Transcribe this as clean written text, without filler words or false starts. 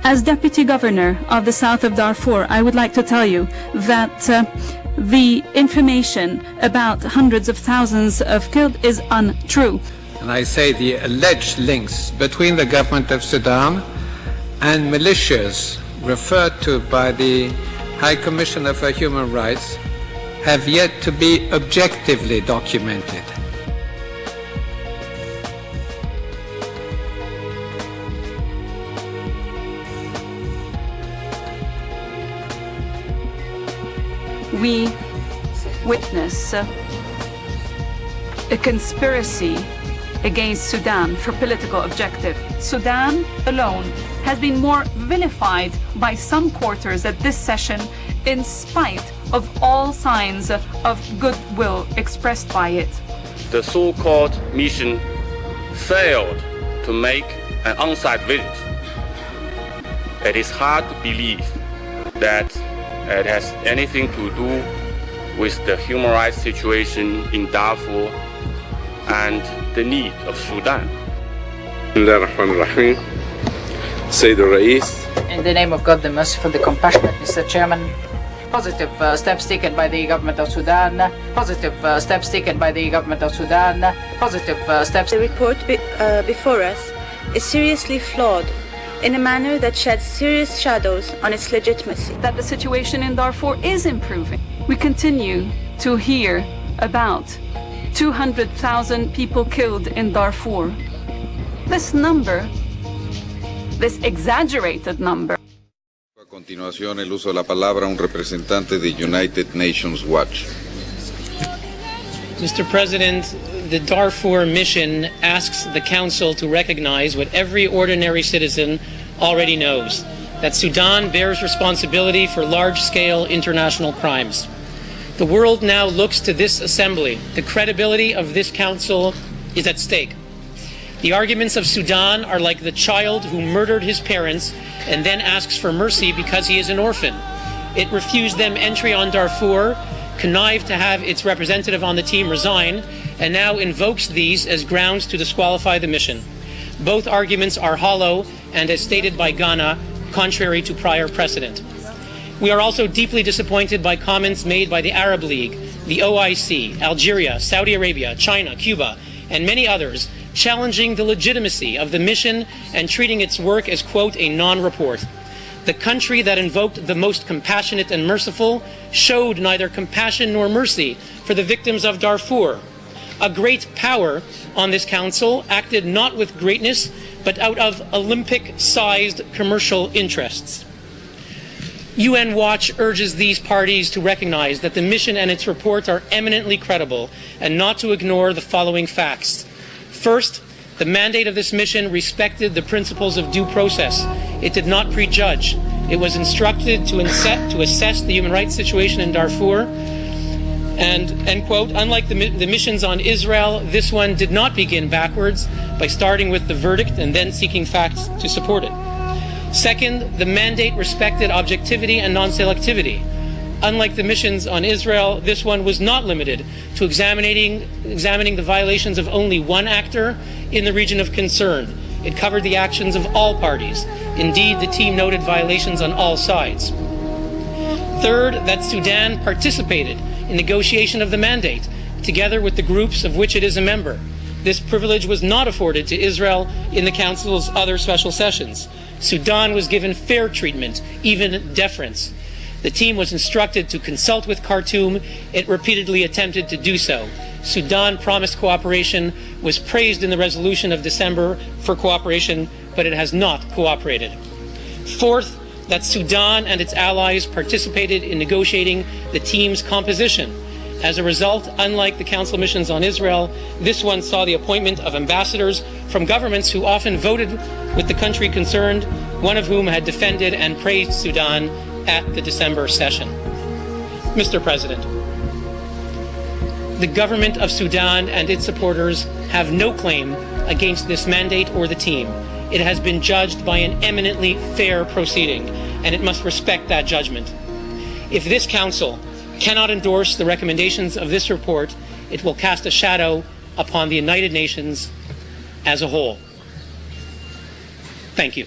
As Deputy Governor of the south of Darfur, I would like to tell you that the information about hundreds of thousands of killed is untrue. And I say the alleged links between the government of Sudan and militias referred to by the High Commissioner for Human Rights have yet to be objectively documented. We witness a conspiracy against Sudan for political objective. Sudan alone has been more vilified by some quarters at this session in spite of all signs of goodwill expressed by it. The so-called mission failed to make an on-site visit. It is hard to believe that it has anything to do with the human rights situation in Darfur and the need of Sudan. In the name of God, the merciful, the compassionate, Mr. Chairman, positive steps taken by the government of Sudan, positive steps taken by the government of Sudan, positive steps. The report before us is seriously flawed in a manner that sheds serious shadows on its legitimacy. That the situation in Darfur is improving. We continue to hear about 200,000 people killed in Darfur. This number, this exaggerated number. A continuación, el uso de la palabra a un representante de United Nations Watch. Mr. President, the Darfur mission asks the Council to recognize what every ordinary citizen already knows, that Sudan bears responsibility for large-scale international crimes. The world now looks to this Assembly. The credibility of this Council is at stake. The arguments of Sudan are like the child who murdered his parents and then asks for mercy because he is an orphan. It refused them entry on Darfur, connived to have its representative on the team resign, and now invokes these as grounds to disqualify the mission. Both arguments are hollow and, as stated by Ghana, contrary to prior precedent. We are also deeply disappointed by comments made by the Arab League, the OIC, Algeria, Saudi Arabia, China, Cuba, and many others, challenging the legitimacy of the mission and treating its work as, quote, a non-report. The country that invoked the most compassionate and merciful showed neither compassion nor mercy for the victims of Darfur. A great power on this Council acted not with greatness, but out of Olympic-sized commercial interests. UN Watch urges these parties to recognize that the mission and its report are eminently credible and not to ignore the following facts. First, the mandate of this mission respected the principles of due process. It did not prejudge. It was instructed to assess the human rights situation in Darfur. And, end quote, unlike the missions on Israel, this one did not begin backwards by starting with the verdict and then seeking facts to support it. Second, the mandate respected objectivity and non-selectivity. Unlike the missions on Israel, this one was not limited to examining the violations of only one actor in the region of concern. It covered the actions of all parties. Indeed, the team noted violations on all sides. Third, that Sudan participated in negotiation of the mandate, together with the groups of which it is a member. This privilege was not afforded to Israel in the Council's other special sessions. Sudan was given fair treatment, even deference. The team was instructed to consult with Khartoum. It repeatedly attempted to do so. Sudan promised cooperation, was praised in the resolution of December for cooperation, but it has not cooperated. Fourth, that Sudan and its allies participated in negotiating the team's composition. As a result, unlike the Council missions on Israel, this one saw the appointment of ambassadors from governments who often voted with the country concerned, one of whom had defended and praised Sudan at the December session. Mr. President, the government of Sudan and its supporters have no claim against this mandate or the team. It has been judged by an eminently fair proceeding, and it must respect that judgment. If this Council cannot endorse the recommendations of this report, it will cast a shadow upon the United Nations as a whole. Thank you.